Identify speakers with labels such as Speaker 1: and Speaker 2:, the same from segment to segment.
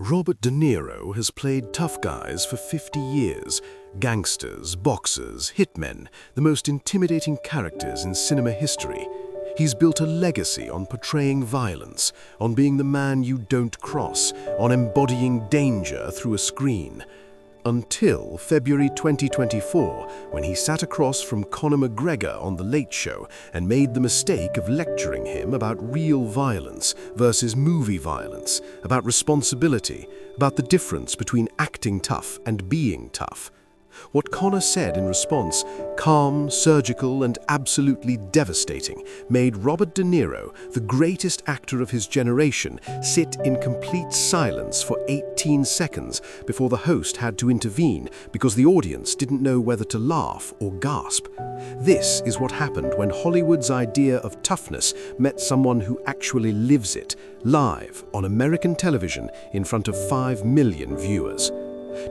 Speaker 1: Robert De Niro has played tough guys for 50 years. Gangsters, boxers, hitmen, the most intimidating characters in cinema history. He's built a legacy on portraying violence, on being the man you don't cross, on embodying danger through a screen. Until February 2024, when he sat across from Conor McGregor on The Late Show and made the mistake of lecturing him about real violence versus movie violence, about responsibility, about the difference between acting tough and being tough. What Conor said in response, calm, surgical, and absolutely devastating, made Robert De Niro, the greatest actor of his generation, sit in complete silence for 18 seconds before the host had to intervene because the audience didn't know whether to laugh or gasp. This is what happened when Hollywood's idea of toughness met someone who actually lives it, live on American television in front of 5 million viewers.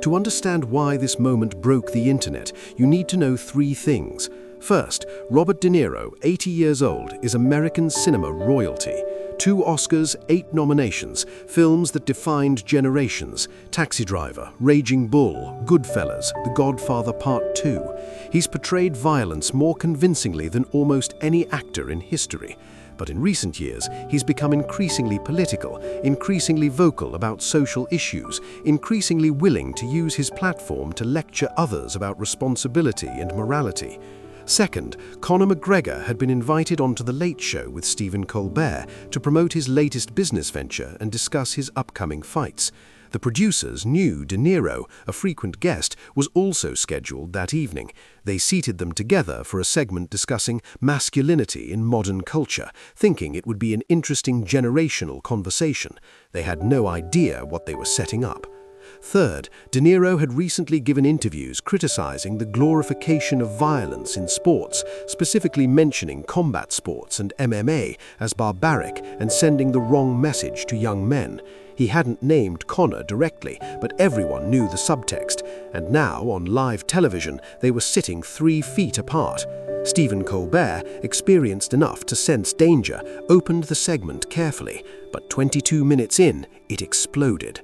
Speaker 1: To understand why this moment broke the internet, you need to know 3 things. First, Robert De Niro, 80 years old, is American cinema royalty. 2 Oscars, 8 nominations, films that defined generations: Taxi Driver, Raging Bull, Goodfellas, The Godfather Part 2. He's portrayed violence more convincingly than almost any actor in history. But in recent years, he's become increasingly political, increasingly vocal about social issues, increasingly willing to use his platform to lecture others about responsibility and morality. Second, Conor McGregor had been invited onto The Late Show with Stephen Colbert to promote his latest business venture and discuss his upcoming fights. The producers knew De Niro, a frequent guest, was also scheduled that evening. They seated them together for a segment discussing masculinity in modern culture, thinking it would be an interesting generational conversation. They had no idea what they were setting up. Third, De Niro had recently given interviews criticizing the glorification of violence in sports, specifically mentioning combat sports and MMA as barbaric and sending the wrong message to young men. He hadn't named Conor directly, but everyone knew the subtext, and now, on live television, they were sitting 3 feet apart. Stephen Colbert, experienced enough to sense danger, opened the segment carefully, but 22 minutes in, it exploded.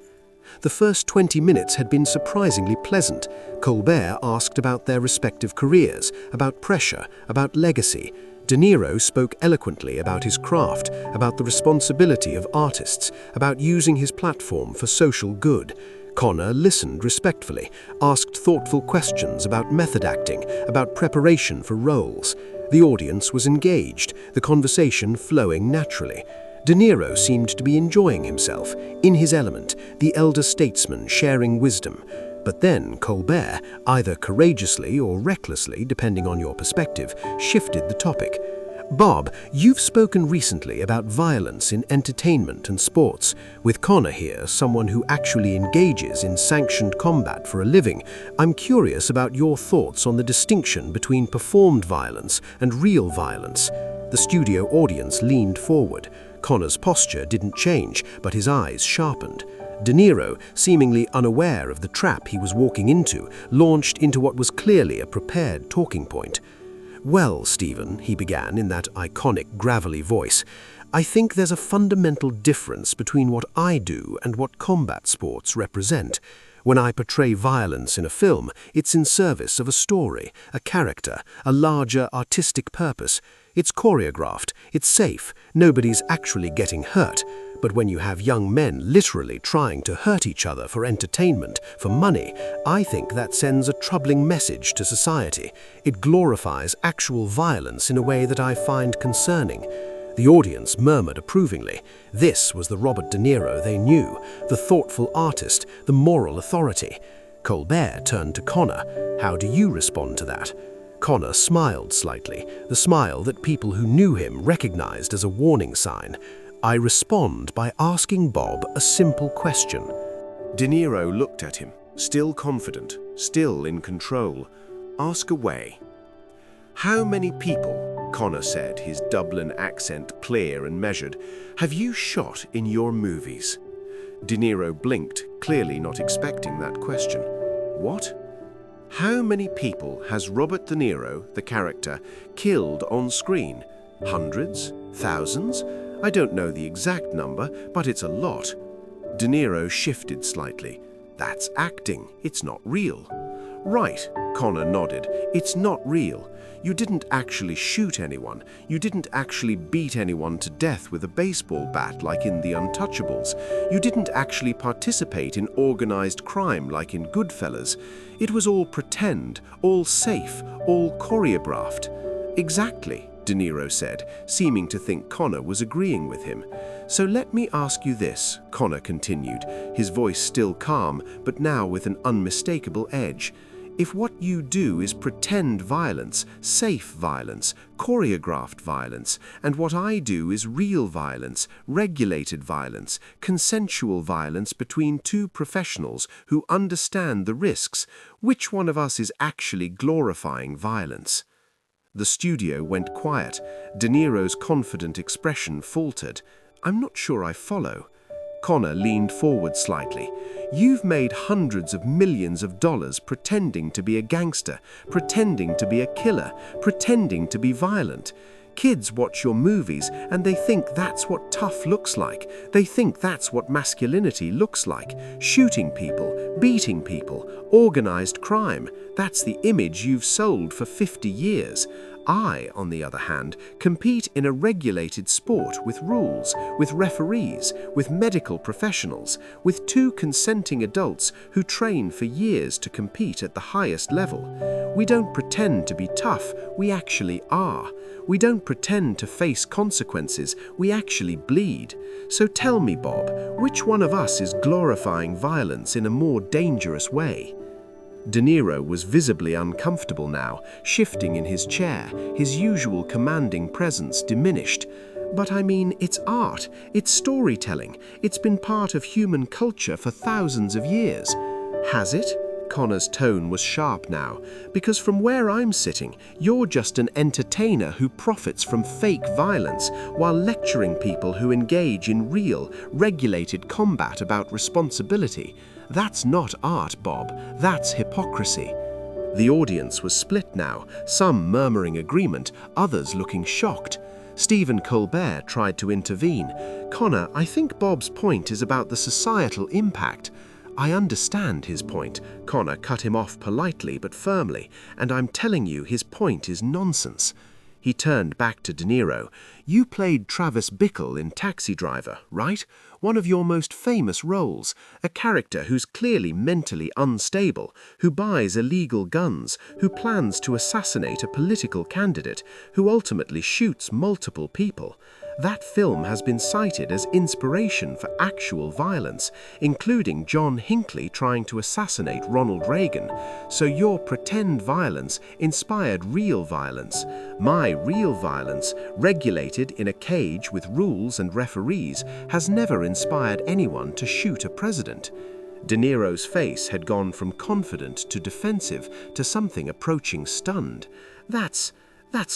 Speaker 1: The first 20 minutes had been surprisingly pleasant. Colbert asked about their respective careers, about pressure, about legacy. De Niro spoke eloquently about his craft, about the responsibility of artists, about using his platform for social good. Conor listened respectfully, asked thoughtful questions about method acting, about preparation for roles. The audience was engaged, the conversation flowing naturally. De Niro seemed to be enjoying himself, in his element, the elder statesman sharing wisdom. But then Colbert, either courageously or recklessly, depending on your perspective, shifted the topic. Bob, you've spoken recently about violence in entertainment and sports. With Conor here, someone who actually engages in sanctioned combat for a living, I'm curious about your thoughts on the distinction between performed violence and real violence. The studio audience leaned forward. Conor's posture didn't change, but his eyes sharpened. De Niro, seemingly unaware of the trap he was walking into, launched into what was clearly a prepared talking point. "Well, Stephen," he began in that iconic gravelly voice, "I think there's a fundamental difference between what I do and what combat sports represent. When I portray violence in a film, it's in service of a story, a character, a larger artistic purpose. It's choreographed, it's safe, nobody's actually getting hurt. But when you have young men literally trying to hurt each other for entertainment, for money, I think that sends a troubling message to society. It glorifies actual violence in a way that I find concerning." The audience murmured approvingly. This was the Robert De Niro they knew, the thoughtful artist, the moral authority. Colbert turned to Conor. "How do you respond to that?" Conor smiled slightly, the smile that people who knew him recognized as a warning sign. "I respond by asking Bob a simple question."
Speaker 2: De Niro looked at him, still confident, still in control. "Ask away." "How many people," Conor said, his Dublin accent clear and measured, "have you shot in your movies?" De Niro blinked, clearly not expecting that question. "What?" "How many people has Robert De Niro, the character, killed on screen? Hundreds? Thousands? I don't know the exact number, but it's a lot." De Niro shifted slightly. That's acting, it's not real. Right, Conor nodded. It's not real. You didn't actually shoot anyone. You didn't actually beat anyone to death with a baseball bat like in The Untouchables. You didn't actually participate in organized crime like in Goodfellas. It was all pretend, all safe, all choreographed. Exactly, De Niro said, seeming to think Conor was agreeing with him. So let me ask you this, Conor continued, his voice still calm, but now with an unmistakable edge. If what you do is pretend violence, safe violence, choreographed violence, and what I do is real violence, regulated violence, consensual violence between two professionals who understand the risks, which one of us is actually glorifying violence? The studio went quiet. De Niro's confident expression faltered. I'm not sure I follow. Conor leaned forward slightly. You've made hundreds of millions of dollars pretending to be a gangster, pretending to be a killer, pretending to be violent. Kids watch your movies and they think that's what tough looks like. They think that's what masculinity looks like. Shooting people, beating people, organized crime. That's the image you've sold for 50 years. I, on the other hand, compete in a regulated sport with rules, with referees, with medical professionals, with two consenting adults who train for years to compete at the highest level. We don't pretend to be tough, we actually are. We don't pretend to face consequences, we actually bleed. So tell me, Bob, which one of us is glorifying violence in a more dangerous way? De Niro was visibly uncomfortable now, shifting in his chair, his usual commanding presence diminished. But I mean, it's art, it's storytelling, it's been part of human culture for thousands of years. Has it? Conor's tone was sharp now, because from where I'm sitting, you're just an entertainer who profits from fake violence while lecturing people who engage in real, regulated combat about responsibility. That's not art, Bob. That's hypocrisy. The audience was split now, some murmuring agreement, others looking shocked. Stephen Colbert tried to intervene. Conor, I think Bob's point is about the societal impact. I understand his point. Conor cut him off politely but firmly, and I'm telling you his point is nonsense. He turned back to De Niro. You played Travis Bickle in Taxi Driver, right? One of your most famous roles. A character who's clearly mentally unstable, who buys illegal guns, who plans to assassinate a political candidate, who ultimately shoots multiple people. That film has been cited as inspiration for actual violence, including John Hinckley trying to assassinate Ronald Reagan. So your pretend violence inspired real violence. My real violence, regulated in a cage with rules and referees, has never inspired anyone to shoot a president. De Niro's face had gone from confident to defensive to something approaching stunned. That's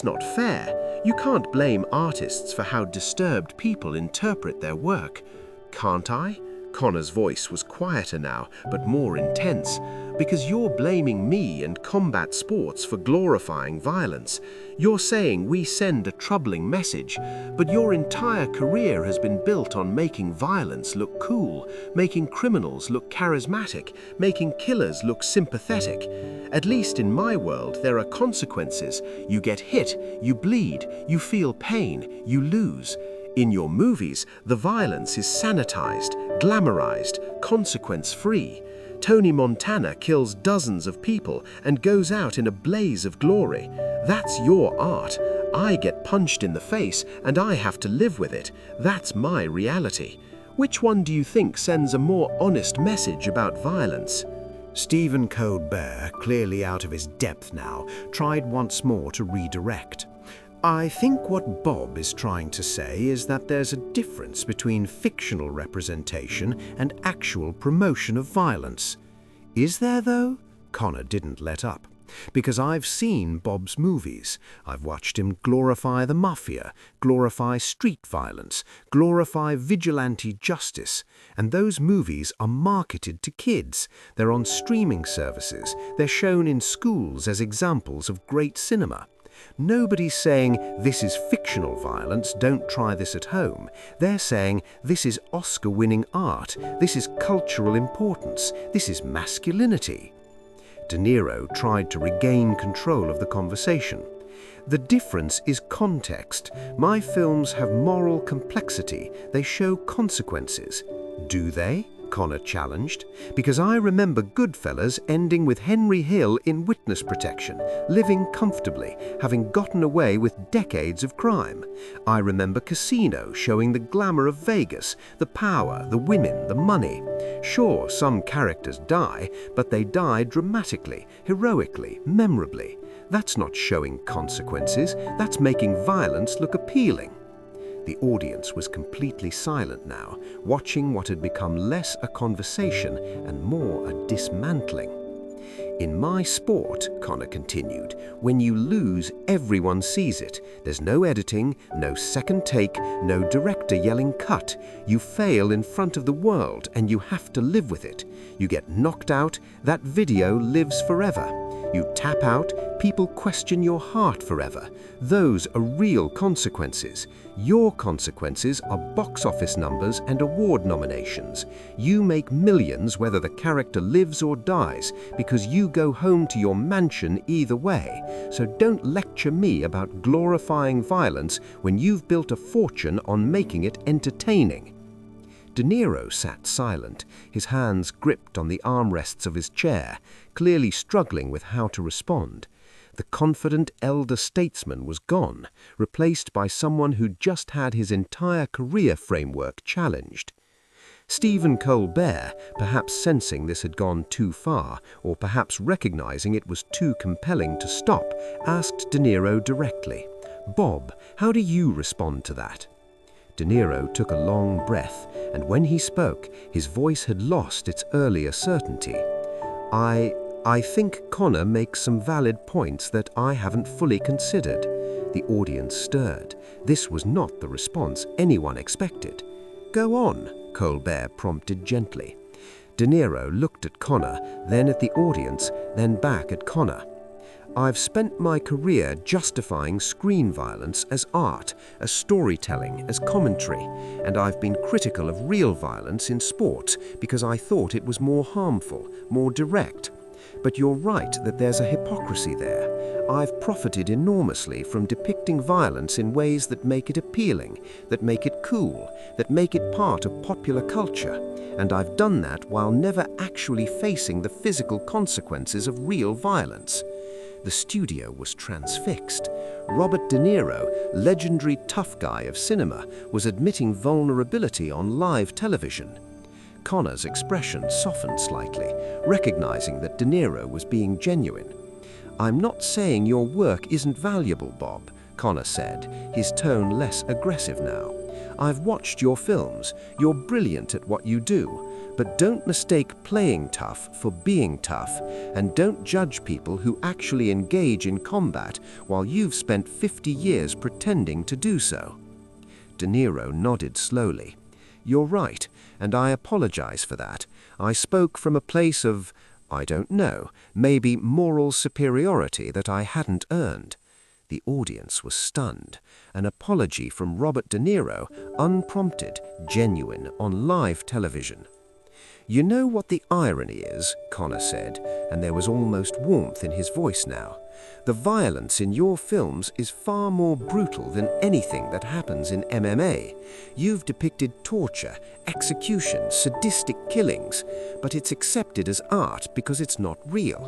Speaker 2: not fair. You can't blame artists for how disturbed people interpret their work. Can't I? Conor's voice was quieter now, but more intense. Because you're blaming me and combat sports for glorifying violence. You're saying we send a troubling message, but your entire career has been built on making violence look cool, making criminals look charismatic, making killers look sympathetic. At least in my world, there are consequences. You get hit, you bleed, you feel pain, you lose. In your movies, the violence is sanitized, glamorized, consequence-free. Tony Montana kills dozens of people and goes out in a blaze of glory. That's your art. I get punched in the face and I have to live with it. That's my reality. Which one do you think sends a more honest message about violence?
Speaker 1: Stephen Colbert, clearly out of his depth now, tried once more to redirect. I think what Bob is trying to say is that there's a difference between fictional representation and actual promotion of violence. Is there, though? Conor didn't let up. Because I've seen Bob's movies. I've watched him glorify the mafia, glorify street violence, glorify vigilante justice. And those movies are marketed to kids. They're on streaming services. They're shown in schools as examples of great cinema.
Speaker 3: Nobody's saying, this is fictional violence, don't try this at home. They're saying, this is Oscar-winning art, this is cultural importance, this is masculinity. De Niro tried to regain control of the conversation. The difference is context. My films have moral complexity. They show consequences. Do they? Conor challenged. Because I remember Goodfellas ending with Henry Hill in witness protection, living comfortably, having gotten away with decades of crime. I remember Casino showing the glamour of Vegas, the power, the women, the money. Sure, some characters die, but they die dramatically, heroically, memorably. That's not showing consequences, that's making violence look appealing. The audience was completely silent now, watching what had become less a conversation and more a dismantling. In my sport, Conor continued, when you lose, everyone sees it. There's no editing, no second take, no director yelling cut. You fail in front of the world and you have to live with it. You get knocked out, that video lives forever. You tap out, people question your heart forever. Those are real consequences. Your consequences are box office numbers and award nominations. You make millions whether the character lives or dies because you go home to your mansion either way. So don't lecture me about glorifying violence when you've built a fortune on making it entertaining. De Niro sat silent, his hands gripped on the armrests of his chair, clearly struggling with how to respond. The confident elder statesman was gone, replaced by someone who'd just had his entire career framework challenged. Stephen Colbert, perhaps sensing this had gone too far, or perhaps recognizing it was too compelling to stop, asked De Niro directly, "Bob, how do you respond to that?" De Niro took a long breath, and when he spoke, his voice had lost its earlier certainty. I think Conor makes some valid points that I haven't fully considered." The audience stirred. This was not the response anyone expected. "Go on," Colbert prompted gently. De Niro looked at Conor, then at the audience, then back at Conor. "I've spent my career justifying screen violence as art, as storytelling, as commentary, and I've been critical of real violence in sports because I thought it was more harmful, more direct. But you're right that there's a hypocrisy there. I've profited enormously from depicting violence in ways that make it appealing, that make it cool, that make it part of popular culture. And I've done that while never actually facing the physical consequences of real violence." The studio was transfixed. Robert De Niro, legendary tough guy of cinema, was admitting vulnerability on live television. Conor's expression softened slightly, recognizing that De Niro was being genuine. "I'm not saying your work isn't valuable, Bob," Conor said, his tone less aggressive now. "I've watched your films. You're brilliant at what you do. But don't mistake playing tough for being tough, and don't judge people who actually engage in combat while you've spent 50 years pretending to do so." De Niro nodded slowly. "You're right, and I apologize for that. I spoke from a place of, I don't know, maybe moral superiority that I hadn't earned." The audience was stunned. An apology from Robert De Niro, unprompted, genuine, on live television. "You know what the irony is," Conor said, and there was almost warmth in his voice now. "The violence in your films is far more brutal than anything that happens in MMA. You've depicted torture, execution, sadistic killings, but it's accepted as art because it's not real.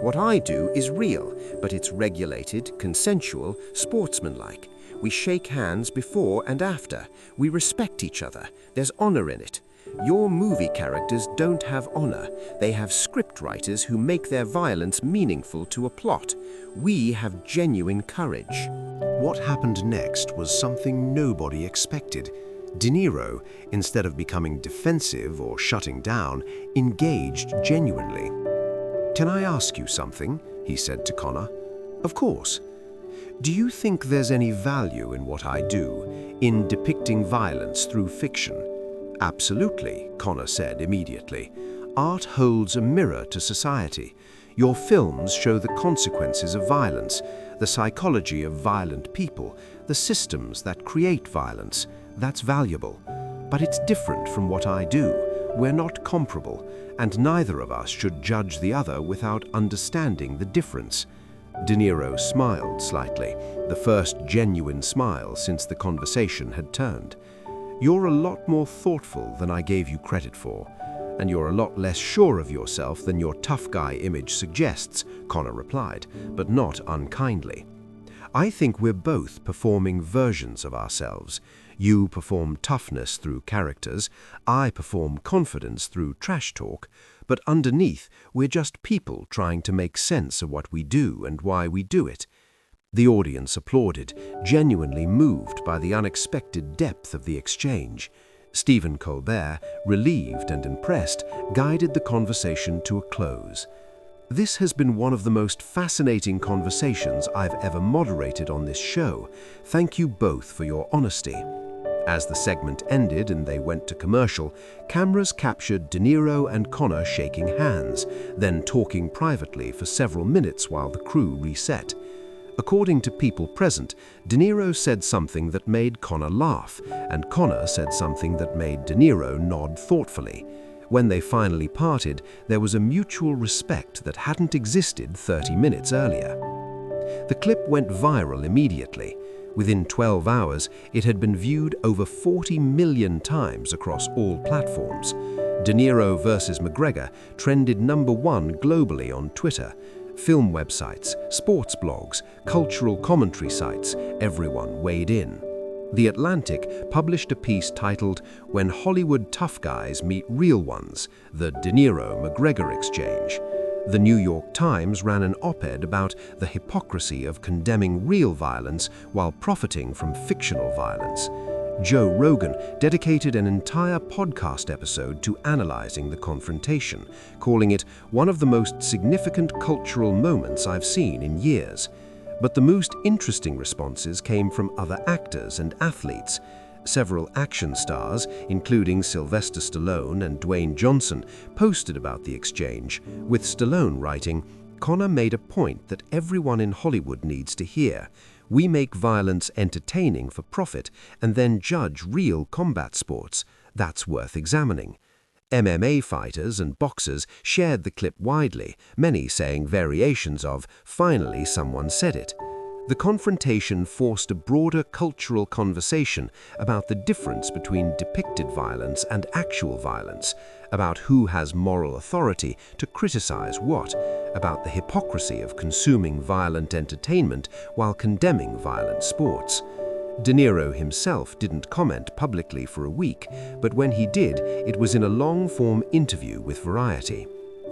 Speaker 3: What I do is real, but it's regulated, consensual, sportsmanlike. We shake hands before and after. We respect each other. There's honor in it. Your movie characters don't have honor. They have scriptwriters who make their violence meaningful to a plot. We have genuine courage."
Speaker 1: What happened next was something nobody expected. De Niro, instead of becoming defensive or shutting down, engaged genuinely. "Can I ask you something?" he said to Conor. "Of course. Do you think there's any value in what I do, in depicting violence through fiction?" "Absolutely," Conor said immediately. "Art holds a mirror to society. Your films show the consequences of violence.
Speaker 3: the psychology of violent people, the systems that create violence. That's valuable. But it's different from what I do. We're not comparable, and neither of us should judge the other without understanding the difference." De Niro smiled slightly, the first genuine smile since the conversation had turned. "You're a lot more thoughtful than I gave you credit for, and you're a lot less sure of yourself than your tough guy image suggests," Conor replied, but not unkindly. "I think we're both performing versions of ourselves. You perform toughness through characters, I perform confidence through trash talk, but underneath we're just people trying to make sense of what we do and why we do it." The audience applauded, genuinely moved by the unexpected depth of the exchange. Stephen Colbert, relieved and impressed, guided the conversation to a close. "This has been one of the most fascinating conversations I've ever moderated on this show. Thank you both for your honesty." As the segment ended and they went to commercial, cameras captured De Niro and Conor shaking hands, then talking privately for several minutes while the crew reset. According to people present, De Niro said something that made Conor laugh, and Conor said something that made De Niro nod thoughtfully. When they finally parted, there was a mutual respect that hadn't existed 30 minutes earlier. The clip went viral immediately. Within 12 hours, it had been viewed over 40 million times across all platforms. De Niro versus McGregor trended #1 globally on Twitter. Film websites, sports blogs, cultural commentary sites, everyone weighed in. The Atlantic published a piece titled "When Hollywood Tough Guys Meet Real Ones, the De Niro-McGregor Exchange." The New York Times ran an op-ed about the hypocrisy of condemning real violence while profiting from fictional violence. Joe Rogan dedicated an entire podcast episode to analyzing the confrontation, calling it one of the most significant cultural moments I've seen in years. But the most interesting responses came from other actors and athletes. Several action stars, including Sylvester Stallone and Dwayne Johnson, posted about the exchange, with Stallone writing, "Conor made a point that everyone in Hollywood needs to hear. We make violence entertaining for profit and then judge real combat sports. That's worth examining." MMA fighters and boxers shared the clip widely, many saying variations of, "Finally someone said it." The confrontation forced a broader cultural conversation about the difference between depicted violence and actual violence, about who has moral authority to criticize what, about the hypocrisy of consuming violent entertainment while condemning violent sports. De Niro himself didn't comment publicly for a week, but when he did, it was in a long-form interview with Variety.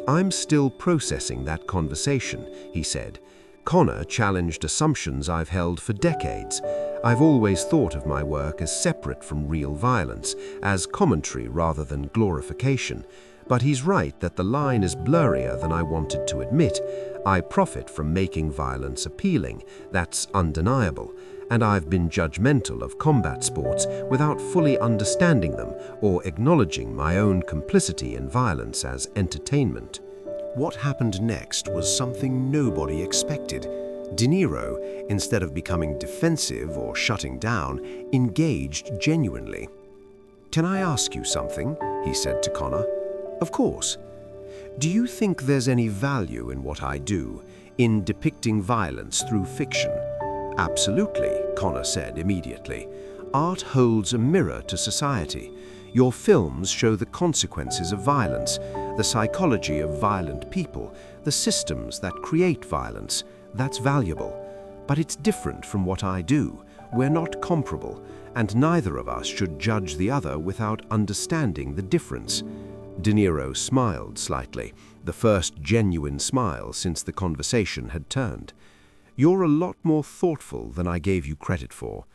Speaker 3: "I'm still processing that conversation," he said. "Conor challenged assumptions I've held for decades. I've always thought of my work as separate from real violence, as commentary rather than glorification. But he's right that the line is blurrier than I wanted to admit. I profit from making violence appealing, that's undeniable, and I've been judgmental of combat sports without fully understanding them or acknowledging my own complicity in violence as entertainment."
Speaker 1: What happened next was something nobody expected. De Niro, instead of becoming defensive or shutting down, engaged genuinely. "Can I ask you something?" he said to Conor. "Of course. Do you think there's any value in what I do, in depicting violence through fiction?" "Absolutely," Conor said immediately. "Art holds a mirror to society. Your films show the consequences of violence, the psychology of violent people, the systems that create violence. That's valuable. But it's different from what I do. We're not comparable, and neither of us should judge the other without understanding the difference." De Niro smiled slightly, the first genuine smile since the conversation had turned. "You're a lot more thoughtful than I gave you credit for,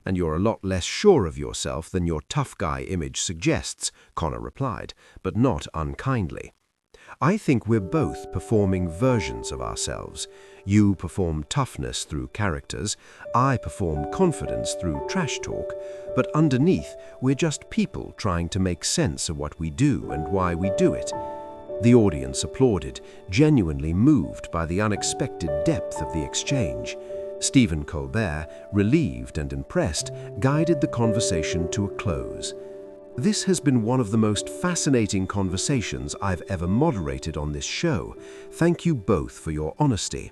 Speaker 1: and you're a lot less sure of yourself than your tough guy image suggests," Conor replied, but not unkindly. "I think we're both performing versions of ourselves. You perform toughness through characters, I perform confidence through trash talk, but underneath we're just people trying to make sense of what we do and why we do it." The audience applauded, genuinely moved by the unexpected depth of the exchange.
Speaker 3: Stephen Colbert, relieved and impressed, guided the conversation to a close. This has been one of the most fascinating conversations I've ever moderated on this show. Thank you both for your honesty.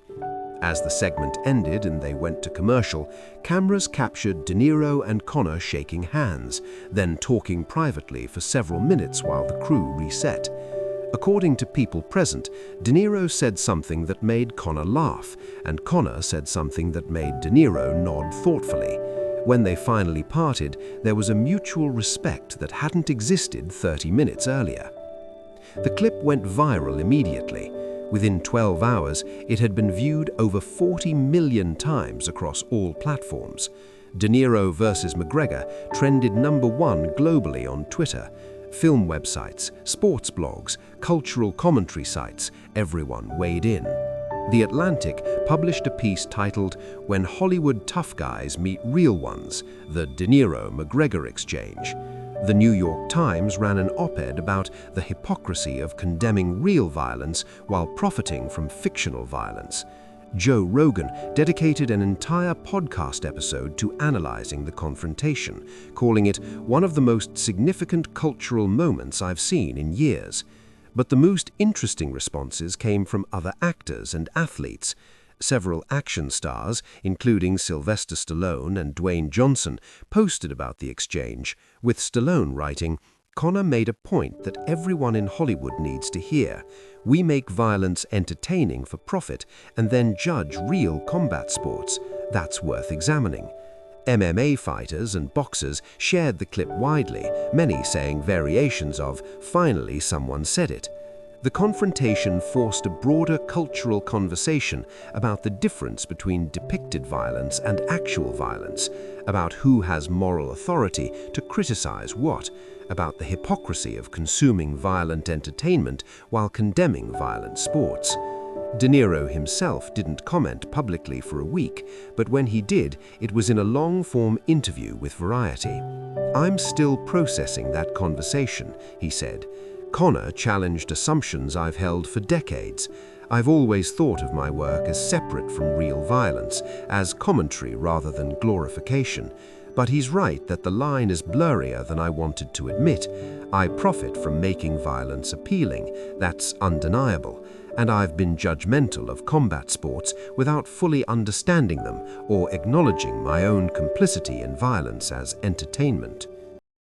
Speaker 3: As the segment ended and they went to commercial, cameras captured De Niro and Conor shaking hands, then talking privately for several minutes while the crew reset. According to people present, De Niro said something that made Conor laugh, and Conor said something that made De Niro nod thoughtfully. When they finally parted, there was a mutual respect that hadn't existed 30 minutes earlier. The clip went viral immediately. Within 12 hours, it had been viewed over 40 million times across all platforms. De Niro versus McGregor trended #1 globally on Twitter. Film websites, sports blogs, cultural commentary sites, everyone weighed in. The Atlantic published a piece titled "When Hollywood Tough Guys Meet Real Ones, the De Niro-McGregor Exchange." The New York Times ran an op-ed about the hypocrisy of condemning real violence while profiting from fictional violence. Joe Rogan dedicated an entire podcast episode to analyzing the confrontation, calling it one of the most significant cultural moments I've seen in years. But the most interesting responses came from other actors and athletes. Several action stars, including Sylvester Stallone and Dwayne Johnson, posted about the exchange, with Stallone writing, "Conor made a point that everyone in Hollywood needs to hear. We make violence entertaining for profit and then judge real combat sports. That's worth examining." MMA fighters and boxers shared the clip widely, many saying variations of, "Finally someone said it." The confrontation forced a broader cultural conversation about the difference between depicted violence and actual violence, about who has moral authority to criticize what, about the hypocrisy of consuming violent entertainment while condemning violent sports. De Niro himself didn't comment publicly for a week, but when he did, it was in a long-form interview with Variety. "I'm still processing that conversation," he said. "Conor challenged assumptions I've held for decades. I've always thought of my work as separate from real violence, as commentary rather than glorification. But he's right that the line is blurrier than I wanted to admit. I profit from making violence appealing, that's undeniable, and I've been judgmental of combat sports without fully understanding them or acknowledging my own complicity in violence as entertainment."